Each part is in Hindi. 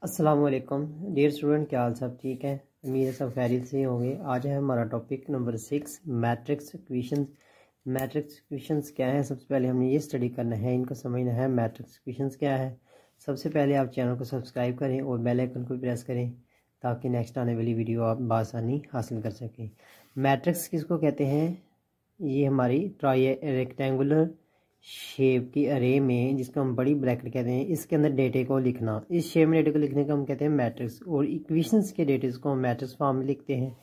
अस्सलाम वालेकुम डियर स्टूडेंट, क्या हाल सब ठीक है। उम्मीद है सब खैरियत से होंगे। आज है हमारा topic number 6 matrix equations. Matrix equations क्या है, सबसे पहले हमने ये स्टडी करना है, इनको समझना है मैट्रिक्स इक्वेशंस क्या है। सबसे पहले आप चैनल को सब्सक्राइब करें और बेल आइकन को प्रेस करें ताकि नेक्स्ट आने वाली वीडियो आप बासानी हासिल कर सकें। मैट्रिक्स किसको कहते हैं? ये हमारी रेक्टेंगुलर शेप की अरे में, जिसको हम बड़ी ब्रैकेट कहते हैं, इसके अंदर डेटे को लिखना, इस शेप में डेटे को लिखने को हम कहते हैं मैट्रिक्स। और इक्वेशंस के डेटे को हम मैट्रिक्स फॉर्म में लिखते हैं।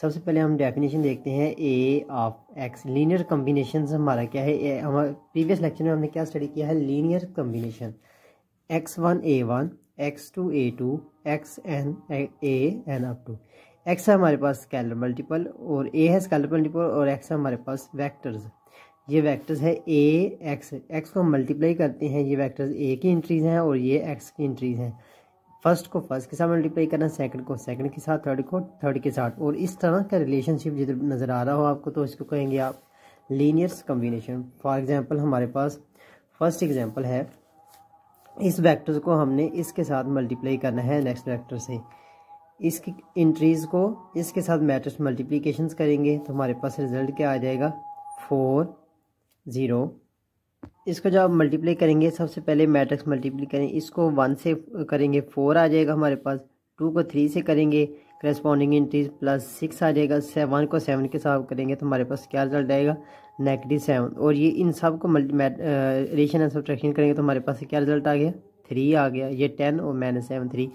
सबसे पहले हम डेफिनेशन देखते हैं ए ऑफ एक्स। लीनियर कम्बिनेशन हमारा क्या है? हमारे प्रीवियस लेक्चर में हमने क्या स्टडी किया है? Linear combination x1 a1 x2 a2 xn a n up to x है हमारे पास स्केलर मल्टीपल और a है स्केलर मल्टीपल और x है हमारे पास वेक्टर्स। ये वेक्टर्स है a x को हम मल्टीप्लाई करते हैं। ये वेक्टर्स a की एंट्रीज हैं और ये x की एंट्रीज हैं। फर्स्ट को फर्स्ट के साथ मल्टीप्लाई करना, सेकंड को सेकंड के साथ, थर्ड को थर्ड के साथ। और इस तरह का रिलेशनशिप जिधर नज़र आ रहा हो आपको तो इसको कहेंगे आप लीनियर कम्बिनेशन। फॉर एग्जांपल हमारे पास फर्स्ट एग्जांपल है, इस वेक्टर्स को हमने इसके साथ मल्टीप्लाई करना है नेक्स्ट वेक्टर से। इसकी एंट्रीज को इसके साथ मैट्रिक्स मल्टीप्लिकेशंस करेंगे तो हमारे पास रिजल्ट क्या आ जाएगा? 4 0। इसको जब आप मल्टीप्लाई करेंगे, सबसे पहले मैट्रिक्स मल्टीप्लाई करें, इसको 1 से करेंगे 4 आ जाएगा हमारे पास। 2 को 3 से करेंगे करस्पॉन्डिंग एंट्रीज प्लस 6 आ जाएगा। 1 को 7 के साथ करेंगे तो हमारे पास क्या रिजल्ट आएगा? -7। और ये इन सब को एडिशन एंड सब्ट्रैक्शन करेंगे तो हमारे पास क्या रिजल्ट आ गया? 3 आ गया। ये 10 और -7 3।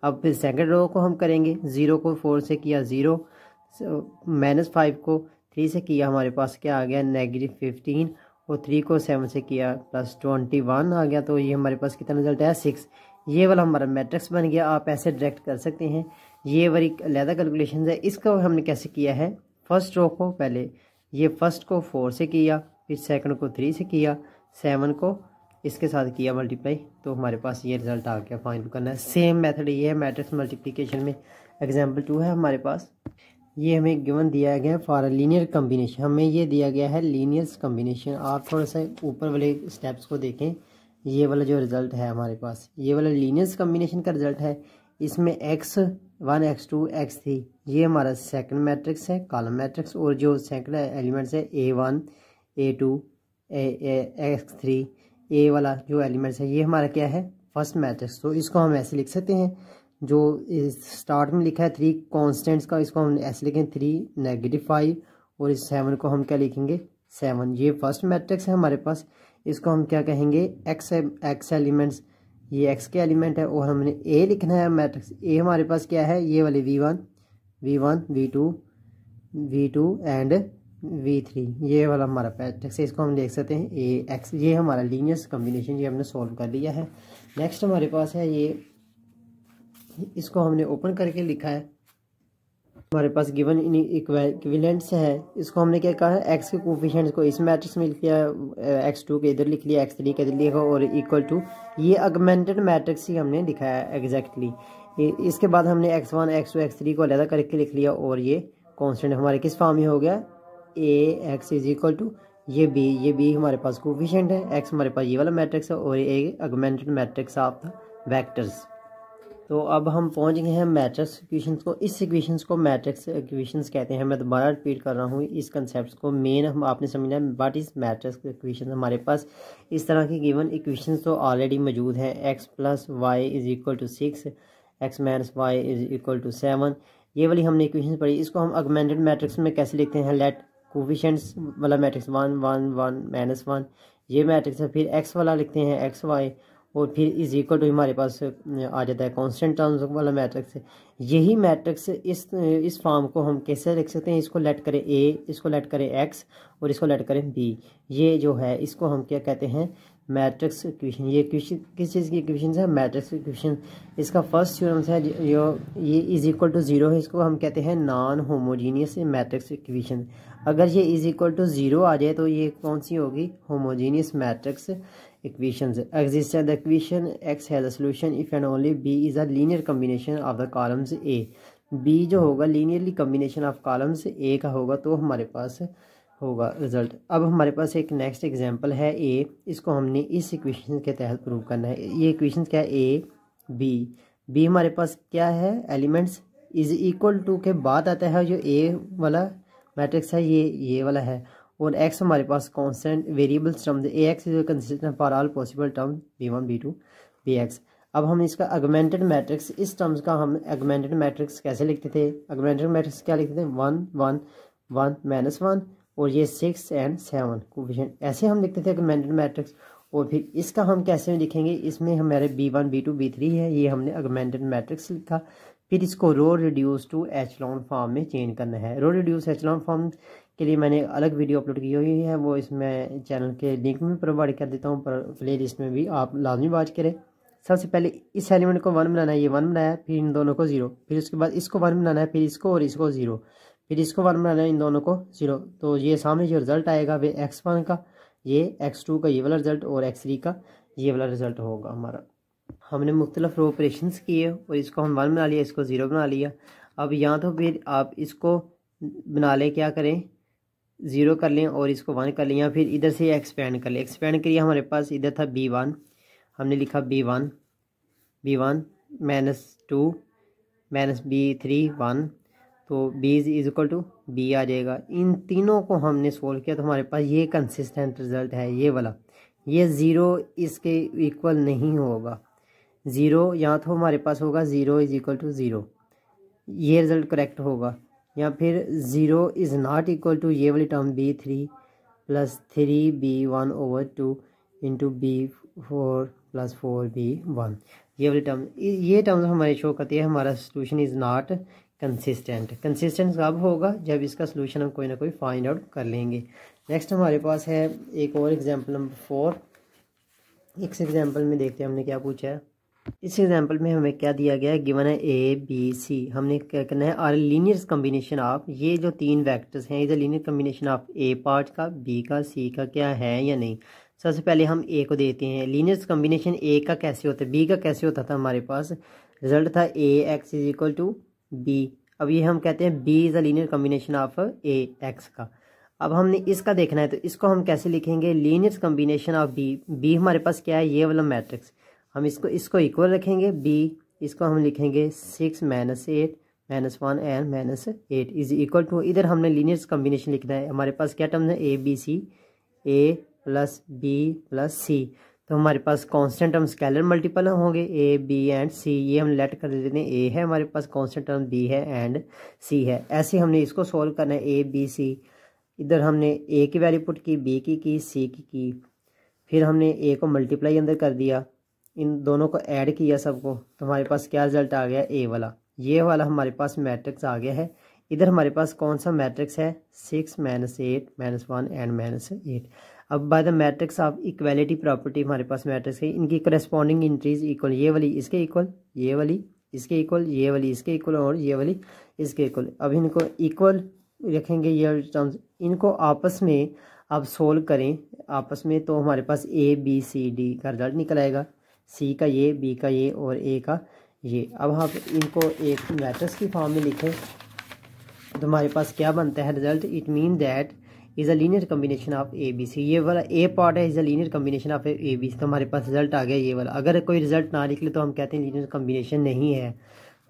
अब फिर सेकंड रो को हम करेंगे, 0 को 4 से किया 0, -5 को 3 से किया, हमारे पास क्या आ गया? -15। और 3 को 7 से किया +21 आ गया। तो ये हमारे पास कितना रिजल्ट है? 6। ये वाला हमारा मैट्रिक्स बन गया। आप ऐसे डायरेक्ट कर सकते हैं, ये वाली अलहदा कैलकुलेशन है। इसको हमने कैसे किया है? फर्स्ट रो को पहले ये फर्स्ट को 4 से किया, फिर सेकंड को 3 से किया, 7 को इसके साथ किया मल्टीप्लाई, तो हमारे पास ये रिजल्ट आ गया। फाइंड करना है। सेम मेथड ये है मैट्रिक्स मल्टीप्लिकेशन में। एग्जाम्पल 2 है हमारे पास, ये हमें गिवन दिया गया है फॉर लीनियर कम्बिनेशन। हमें ये दिया गया है लीनियर कम्बिनेशन। आप थोड़ा सा ऊपर वाले स्टेप्स को देखें, ये वाला जो रिजल्ट है हमारे पास, ये वाला लीनियर कम्बिनेशन का रिजल्ट है। इसमें x1 x2 x3 ये हमारा सेकंड मैट्रिक्स है, कॉलम मैट्रिक्स। और जो सेकंड एलिमेंट्स है a1 a2 x3, ए वाला जो एलिमेंट्स है ये हमारा क्या है? First matrix. तो इसको हम ऐसे लिख सकते हैं, जो स्टार्ट में लिखा है 3 कॉन्स्टेंट्स का, इसको हम ऐसे लिखें 3 -5। और इस 7 को हम क्या लिखेंगे? 7। ये फर्स्ट मैट्रिक्स है हमारे पास। इसको हम क्या कहेंगे? एक्स एलिमेंट्स, ये एक्स के एलिमेंट है। और हमने ए लिखना है मैट्रिक्स। ए हमारे पास क्या है? ये वाले v1 v2 एंड v3, ये वाला हमारा मैट्रिक्स है। इसको हम देख सकते हैं ए एक्स। ये हमारा लीनियर कम्बिनेशन, ये हमने सॉल्व कर लिया है। नेक्स्ट हमारे पास है ये, इसको हमने ओपन करके लिखा है। हमारे पास गिवन इक्विवेलेंट्स है। इसको हमने क्या कहा है? एक्स के कोफिशिएंट्स को इस मैट्रिक्स में लिख लिया, x2 के इधर लिख लिया, x3 के इधर लिखा, और इक्वल टू ये ऑगमेंटेड मैट्रिक्स ही हमने लिखा है एग्जैक्टली। इसके बाद हमने x1 x2 x3 को अलग करके लिख लिया। और ये कॉन्स्टेंट हमारे किस फॉर्म में हो गया? ax इज इक्वल टू ये b हमारे पास कोफिशिएंट है, x हमारे पास ये वाला मैट्रिक्स है, और ये augmented matrix of the vectors. तो अब हम पहुंच गए हैं मैट्रिक्स इक्वेशंस को। इस इक्वेशंस को मैट्रिक्स इक्वेशंस कहते हैं। मैं दोबारा रिपीट कर रहा हूँ इस कंसेप्ट को। मेन हम आपने समझना है व्हाट इज मैट्रिक्स इक्वेशन। हमारे पास इस तरह की गिवन इक्वेशंस तो ऑलरेडी मौजूद हैं। x + y is equal to 6, x - y is equal to 7। ये वाली हमने इक्वेशन पढ़ी। इसको हम ऑगमेंटेड मैट्रिक्स में कैसे लिखते हैं? लेट कोफिशिएंट्स वाला मैट्रिक्स 1 1 1 -1 ये मैट्रिक्स है। फिर x वाला लिखते हैं x y, और फिर इज इक्वल टू हमारे पास आ जाता है कांस्टेंट टर्म्स वाला मैट्रिक्स। यही मैट्रिक्स इस फॉर्म को हम कैसे लिख सकते हैं? इसको लेट करें a, इसको लेट करें x, और इसको लेट करें b। ये जो है इसको हम क्या कहते हैं? Matrix equation. ये इक्वेशन किस चीज़ की इक्वेशन है? Matrix equation. इसका फर्स्ट थ्योरम है जो ये इज इक्वल टू 0 है, इसको हम कहते हैं नॉन होमोजीनियस मैट्रिक्स इक्वेशन। अगर ये इज इक्वल टू 0 आ जाए तो ये कौन सी होगी? Homogeneous matrix equations. Exists the equation x has a solution if and only b is a linear combination of the columns a. b जो होगा linearly combination of columns a का होगा, तो हमारे पास होगा रिजल्ट। अब हमारे पास एक नेक्स्ट एग्जांपल है a। इसको हमने इस इक्वेशन के तहत प्रूव करना है। ये इक्वेशन क्या है? a b बी हमारे पास क्या है, एलिमेंट्स इज इक्वल टू के बाद आता है जो ए वाला मैट्रिक्स है, ये वाला है, और एक्स हमारे पास constant variables term A X is consistent for all possible term b1 b2 bx। अब हम इसका अगमेंटेड मैट्रिक्स, इस टर्म्स का हम अगमेंटेड मैट्रिक्स कैसे लिखते थे, अगमेंटेड मैट्रिक्स क्या लिखते थे, 1 1 1 -1 और ये 6 और 7 कोफिशिएंट, ऐसे हम लिखते थे अगमेंटेड मैट्रिक्स। और फिर इसका हम कैसे लिखेंगे, इसमें हमारे b1 b2 b3 है, ये हमने अगमेंटेड मैट्रिक्स लिखा। फिर इसको row reduce to echelon form में चेंज करना है। रो रिड्यूस एचलॉन फॉर्म के लिए मैंने अलग वीडियो अपलोड की हुई है, वो इसमें चैनल के लिंक में प्रोवाइड कर देता हूँ, पर प्ले लिस्ट में भी आप लाजमी वॉच करें। सबसे पहले इस एलिमेंट को 1 बनाना है, ये 1 बनाया, फिर इन दोनों को 0, फिर उसके बाद इसको 1 बनाना है, फिर इसको और इसको 0, फिर इसको 1 बनाना है, इन दोनों को 0। तो ये सामने जो रिजल्ट आएगा वे x1 का, ये x2 का ये वाला रिजल्ट और x3 का ये वाला रिजल्ट होगा हमारा। हमने मुख्तलिफ रो ऑपरेशंस किए और इसको हम 1 बना लिया, इसको 0 बना लिया। अब यहाँ तो फिर आप इसको बना लें, क्या करें, 0 कर लें और इसको 1 कर लें, या फिर इधर से एक्सपेंड कर लें। एक्सपेंड करिए, हमारे पास इधर था b1, हमने लिखा b1 -2 -b3 1, तो b is equal to b आ जाएगा। इन तीनों को हमने सोल्व किया तो हमारे पास ये कंसिस्टेंट रिजल्ट है, ये वाला। ये 0 इसके इक्वल नहीं होगा, 0 यहाँ तो हमारे पास होगा 0 इज इक्वल टू 0, ये रिजल्ट करेक्ट होगा। या फिर 0 इज़ नॉट इक्वल टू ये वाली term b3 + 3b1 / 2 into b4 + 4b1, ये वाली टर्म, ये टर्म्स हमारे शो करती है हमारा solution is not consistent. Consistent कब होगा, जब इसका सोल्यूशन हम कोई ना कोई फाइंड आउट कर लेंगे। नेक्स्ट हमारे पास है एक और एग्जांपल नंबर 4। इस एग्जांपल में देखते हैं हमने क्या पूछा है। इस एग्जांपल में हमें क्या दिया गया है, गिवन है ए बी सी। हमने क्या करना है, आर लीनियर कम्बिनेशन ऑफ, ये जो 3 वेक्टर्स हैं, इधर linear combination of A part का, बी का, सी का क्या है या नहीं। सबसे पहले हम ए को देते हैं, लीनियर कम्बिनेशन ए का कैसे होता है, बी का कैसे होता था, हमारे पास रिजल्ट था A X is equal to B. अब ये हम कहते हैं B is a linear combination of A X का। अब हमने इसका देखना है, तो इसको हम कैसे लिखेंगे, linear combination of B. B हमारे पास क्या है, ये वाला मैट्रिक्स, हम इसको इक्वल रखेंगे बी, इसको हम लिखेंगे 6 - 8 -1 एंड -8 इज इक्वल टू, इधर हमने लीनियर कम्बिनेशन लिखना है। हमारे पास क्या टर्म है, ए बी सी, ए + बी + सी। तो हमारे पास कांस्टेंट टर्म स्केलर मल्टीपल होंगे, ए बी एंड सी, ये हम लेट कर देते हैं, ए है हमारे पास, कांस्टेंट टर्म बी है एंड सी है। ऐसे हमने इसको सॉल्व करना है, ए बी सी, इधर हमने ए की वैल्यू पुट की, बी की, सी की, फिर हमने ए को मल्टीप्लाई अंदर कर दिया, इन दोनों को ऐड किया सबको, तो हमारे पास क्या रिजल्ट आ गया, ए वाला, ये वाला हमारे पास मैट्रिक्स आ गया है। इधर हमारे पास कौन सा मैट्रिक्स है, 6 - 8 -1 एंड -8। अब by the matrix of equality property हमारे पास मैट्रिक्स है, इनकी करस्पॉन्डिंग इंट्रीज इक्वल, ये वाली इसके इक्वल, ये वाली इसके इक्वल, ये वाली इसके इक्वल और ये वाली इसके इक्वल। अब इनको इक्वल रखेंगे ये टर्म्स, इनको आपस में आप सोल्व करें आपस में, तो हमारे पास ए बी सी डी का रिजल्ट निकल आएगा, सी का ये, बी का ये और ए का ये। अब हम इनको एक मैट्रिक्स की फॉर्म में लिखें तो हमारे पास क्या बनता है result, it mean that is a linear combination of A B C. ये वाला ए पार्ट है, is a linear combination of A B C, तो हमारे पास रिजल्ट आ गया ये वाला। अगर कोई रिजल्ट ना निकले तो हम कहते हैं लीनियर कम्बिनेशन नहीं है।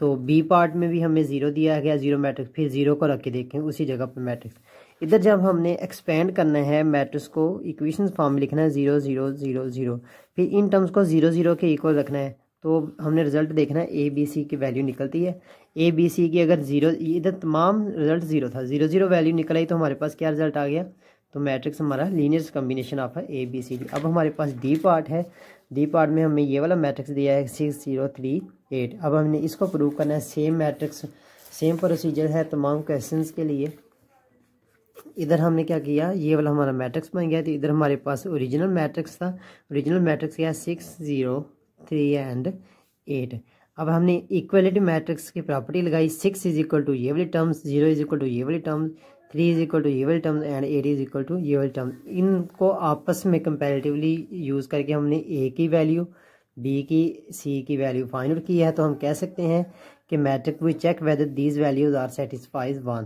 तो बी पार्ट में भी हमें 0 दिया गया, 0 मैट्रिक्स, फिर 0 को रख के देखें उसी जगह पर मैट्रिक्स। इधर जब हमने एक्सपेंड करना है मैट्रिक्स को, इक्वेशन फॉर्म में लिखना है 0 0 0 0, फिर इन टर्म्स को 0 0 के इक्वल रखना है, तो हमने रिजल्ट देखना है ए बी सी की वैल्यू निकलती है। ए बी सी की अगर 0, इधर तमाम रिजल्ट 0 था, 0 0 वैल्यू निकल आई, तो हमारे पास क्या रिजल्ट आ गया, तो मैट्रिक्स हमारा लीनियर कम्बिनेशन ऑफ है ए बी सी डी। अब हमारे पास डी पार्ट है, डी पार्ट में हमें ये वाला मैट्रिक्स दिया है 6 0 3 8। अब हमने इसको प्रूव करना है, सेम मैट्रिक्स, सेम प्रोसीजर है तमाम क्वेश्चंस के लिए। इधर हमने क्या किया, ये वाला हमारा मैट्रिक्स बन गया, तो इधर हमारे पास ओरिजिनल मैट्रिक्स था, ओरिजिनल मैट्रिक्स क्या है 6 0 3 एंड 8। अब हमने इक्वलिटी मैट्रिक्स की प्रॉपर्टी लगाई, 6 इज इक्वल टू ये वाली टर्म्स, 0 इज इक्वल टू ये वाली टर्म्स, 3 इज इक्वल टू ये वाली terms and 8 is equal to ये वाली टर्म्स। इनको आपस में कंपैरेटिवली यूज़ करके हमने ए की वैल्यू, बी की, सी की वैल्यू फाइंड आउट की है। तो हम कह सकते हैं कि matrix we check whether these values are satisfies 1।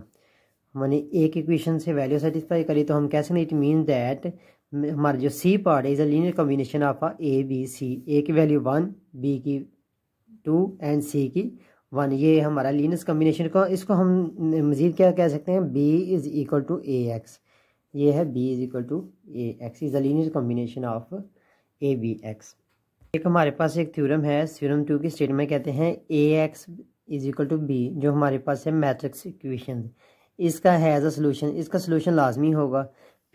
हमने एक इक्वेशन से वैल्यू सेटिस्फाई करी, तो हम कह सकते हैं इट मीन दैट हमारा जो सी पार्ट है is a linear combination of A B C. A की वैल्यू 1, बी की 2 एंड सी की 1। ये हमारा लीनियर कॉम्बिनेशन का, इसको हम मज़ीद क्या कह सकते हैं, b is equal to A X. ये है b is equal to A X is the linear combination of A B X. एक हमारे पास एक थ्योरम है, थ्योरम 2 की स्टेटमेंट कहते हैं A X is equal to B, जो हमारे पास है मैट्रिक्स इक्वेशन। इसका है एज अ सोल्यूशन, इसका सोल्यूशन लाजमी होगा।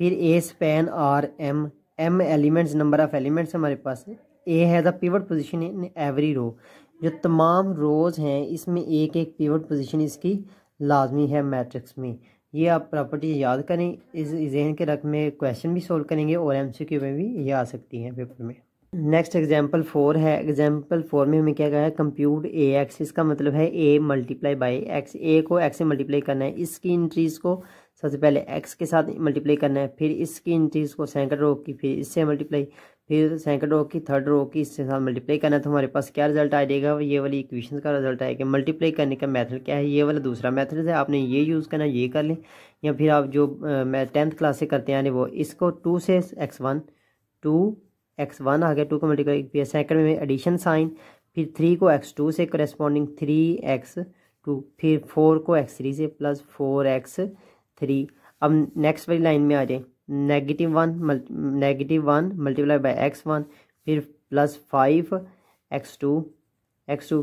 फिर A span R M, M elements, number of elements हमारे पास है। ए है the pivot position in every row, जो तमाम रोज़ हैं इसमें एक एक पिवट पोजीशन इसकी लाजमी है मैट्रिक्स में। ये आप प्रॉपर्टी याद करें, इस जहन के रख में क्वेश्चन भी सोल्व करेंगे और MCQ में भी ये आ सकती हैं पेपर में। नेक्स्ट एग्जाम्पल 4 है। एग्जाम्पल 4 में हमें क्या कहा है, कंप्यूट ए एक्स। इसका मतलब है ए मल्टीप्लाई बाई एक्स, ए को एक्स से मल्टीप्लाई करना है। इसकी इंट्रीज को सबसे पहले एक्स के साथ मल्टीप्लाई करना है, फिर इसकी इंट्रीज को सेकंड रो की, फिर इससे मल्टीप्लाई, फिर सेकंड रो की, थर्ड रो की इससे साथ मल्टीप्लाई करना है। तो हमारे पास क्या रिजल्ट आ जाएगा, ये वाली इक्वेशन का रिजल्ट आएगा। मल्टीप्लाई करने का मेथड क्या है, ये वाला दूसरा मेथड है, आपने ये यूज़ करना, ये कर लें। या फिर आप जो मैं 10th क्लास से करते हैं वो, इसको 2 से x1, 2x1 आ गया, 2 को मल्टीप्लाई, फिर सेकंड में एडिशन साइन, फिर 3 को x2 से करस्पॉन्डिंग 3x2, फिर 4 को x3 से प्लस 4x3। अब नेक्स्ट वाली लाइन में आ जाए, -1 मल्टीप्लाई बाई x1, फिर प्लस 5x2,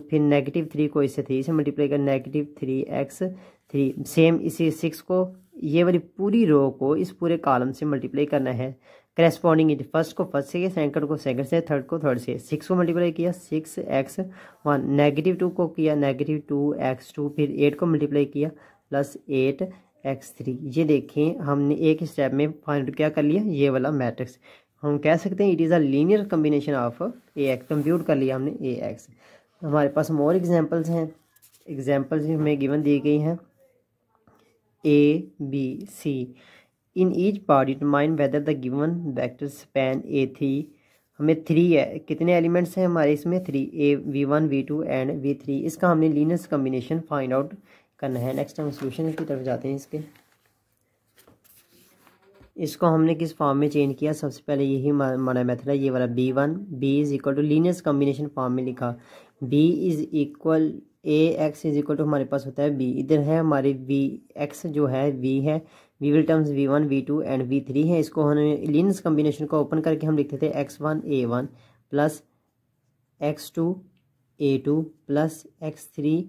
फिर -3 को इससे 3 से मल्टीप्लाई कर, -3x3। सेम इसी 6 को, ये वाली पूरी रो को इस पूरे कॉलम से मल्टीप्लाई करना है। करस्पॉन्डिंग फर्स्ट को फर्स्ट से, सेकंड को सेकंड से, थर्ड को थर्ड से। 6 को मल्टीप्लाई किया 6x1, -2 को किया -2x2, फिर 8 को मल्टीप्लाई किया प्लस 8x3। ये देखें हमने एक स्टेप में फाइंड क्या कर लिया, ये वाला मैट्रिक्स। हम कह सकते हैं it is a linear combination of A x. Compute कर लिया हमने ए एक्स। हमारे पास मोर एग्जांपल्स हैं। एग्जांपल्स हमें गिवन दी गई हैं A, B, C। In each part determine whether the given vector span A3। हमें 3 है, कितने एलिमेंट्स हैं हमारे इसमें 3, V1, V2 एंड V3। इसका हमने लीनियर कम्बिनेशन फाइंड आउट करना है। नेक्स्ट हम सोल्यूशन की तरफ जाते हैं। इसको हमने किस फॉर्म में चेंज किया, सबसे पहले यही हमारा मेथड है, ये वाला B1, B is equal to linear combination form में लिखा, B is equal AX is equal to हमारे पास होता है B। इधर है हमारे VX जो है V है, we will terms V1, V2 and V3 है। इसको हमने लीनियर कम्बिनेशन को ओपन करके हम लिखते थे X1 A1 plus X2 A2 plus X3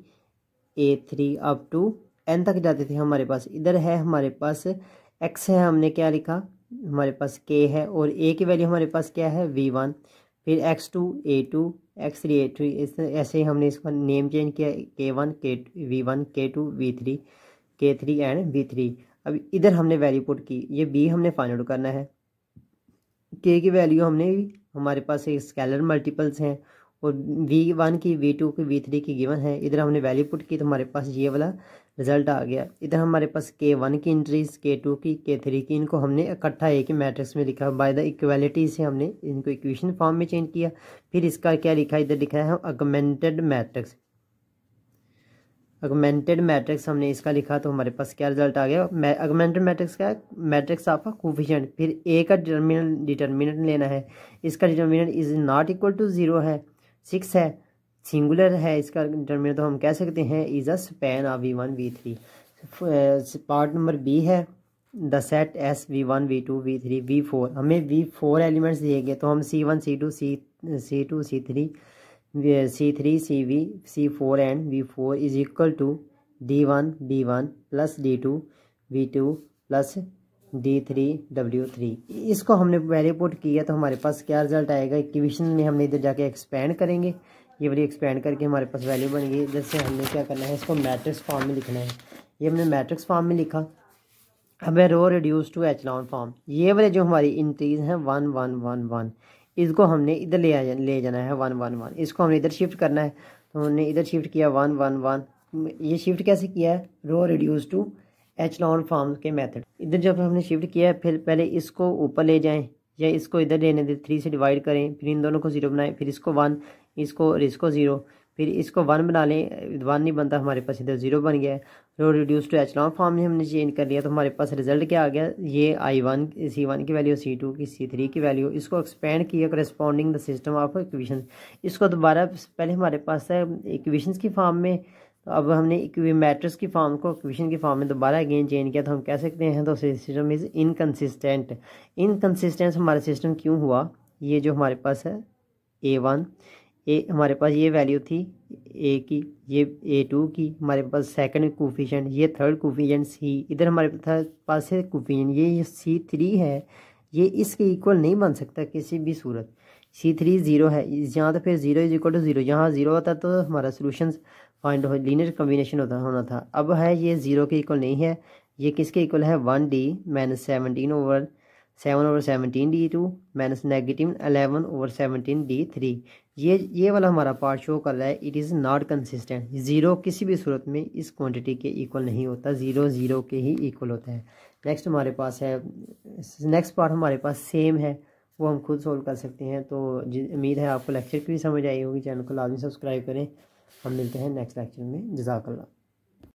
A3 up to N तक जाते थे हमारे पास। इधर है हमारे पास X है, हमने क्या लिखा, हमारे पास K है, और A की वैल्यू हमारे पास क्या है V1, फिर X2 A2 X3 A3। इस ऐसे ही हमने इसका नेम चेंज किया, K1 V1 K2 V3 K3 and V3। अब इधर हमने वैल्यू पुट की, ये B हमने फाइंड आउट करना है। K की वैल्यू हमने, हमारे पास एक स्केलर मल्टीपल्स हैं, और V1 की V2 की V3 की गिवन है। इधर हमने वैल्यू पुट की तो हमारे पास ये वाला रिजल्ट आ गया। इधर हमारे पास K1 की इंट्रीज, K2 की, K3 की, इनको हमने इकट्ठा एक ही मैट्रिक्स में लिखा। बाय द इक्वालिटी से हमने इनको इक्वेशन फॉर्म में चेंज किया। फिर इसका क्या लिखा, इधर लिखा है ऑगमेंटेड मैट्रिक्स। ऑगमेंटेड मैट्रिक्स हमने इसका लिखा तो हमारे पास क्या रिजल्ट आ गया, ऑगमेंटेड मैट्रिक्स का मैट्रिक्स ऑफ कोफिशिएंट। फिर ए का डिटर्मिनेंट लेना है, इसका determinant is not equal to 0 है, 6 है, सिंगुलर है इसका डिटर्मिनेंट, तो हम कह सकते हैं is a span of V1 V3। Part number B है the set S V1 V2 V3 V4। हमें V4 एलिमेंट्स दिए गए, तो हम C1 C2 C2 C3 C3 CV C4 and V4 is equal to D1 B1 plus D2 V2 plus D3 W3। इसको हमने वैल्यू पुट किया तो हमारे पास क्या रिजल्ट आएगा, इक्वेशन में हमने इधर जाके एक्सपेंड करेंगे, ये वाली एक्सपेंड करके हमारे पास वैल्यू बन गई। इधर से हमने क्या करना है, इसको मैट्रिक्स फॉर्म में लिखना है। ये हमने मैट्रिक्स फॉर्म में लिखा। अब है row reduce to echelon form. ये वाले जो हमारी इंट्रीज हैं 1 1 1 1, इसको हमने इधर ले जाना है 1 1 1। इसको हमने इधर शिफ्ट करना है, तो हमने इधर शिफ्ट किया 1 1 1। ये शिफ्ट कैसे किया है, row reduce to echelon form के मेथड। इधर जब हमने शिफ्ट किया है, फिर पहले इसको ऊपर ले जाएं या इसको इधर लेने दें, 3 से डिवाइड करें, फिर इन दोनों को 0 बनाएं, फिर इसको 1, इसको 0, फिर इसको 1 बना लें, 1 नहीं बनता, हमारे पास इधर 0 बन गया है। Row reduce to echelon form में हमने चेंज कर लिया, तो हमारे पास रिजल्ट क्या आ गया, ये I1 C1 की वैल्यू, C2 की, C3 की वैल्यू, इसको एक्सपेंड किया corresponding the system of equation. इसको दोबारा, पहले हमारे पास है इक्वेशंस की फॉर्म में, तो अब हमने मैट्रिक्स की फॉर्म को इक्वेशन की फॉर्म में दोबारा अगेन चेंज किया, तो हम कह सकते हैं तो सिस्टम इज़ इनकन्सिस्टेंट। इनकन्सिस्टेंस हमारा सिस्टम क्यों हुआ, ये जो हमारे पास है A1, हमारे पास ये वैल्यू थी A की, ये A2 की, हमारे पास सेकंड कोफिशिएंट, ये थर्ड कोफिशिएंट C, इधर हमारे पास है कोफिशिएंट ये C3 है, ये इसके इक्वल नहीं बन सकता किसी भी सूरत। C3 0 है यहाँ, तो फिर 0 इज इक्वल टू 0, यहाँ 0 होता तो हमारा सोल्यूशन फाइंड हो, लीनियर कॉम्बिनेशन होना था। अब है ये 0 के इक्वल नहीं है, ये किसके इक्वल है, 1D minus 7/17D2 minus negative 11/17D3। ये वाला हमारा पार्ट शो कर रहा है इट इज़ नॉट कंसिस्टेंट। 0 किसी भी सूरत में इस क्वांटिटी के इक्वल नहीं होता, 0 0 के ही इक्वल होता है। नेक्स्ट हमारे पास है, नेक्स्ट पार्ट हमारे पास सेम है, वो हम खुद सोल्व कर सकते हैं। तो उम्मीद है आपको लेक्चर की भी समझ आई होगी। चैनल को लाजमी सब्सक्राइब करें। हम मिलते हैं नेक्स्ट लेक्चर में। जज़ाकल्लाह।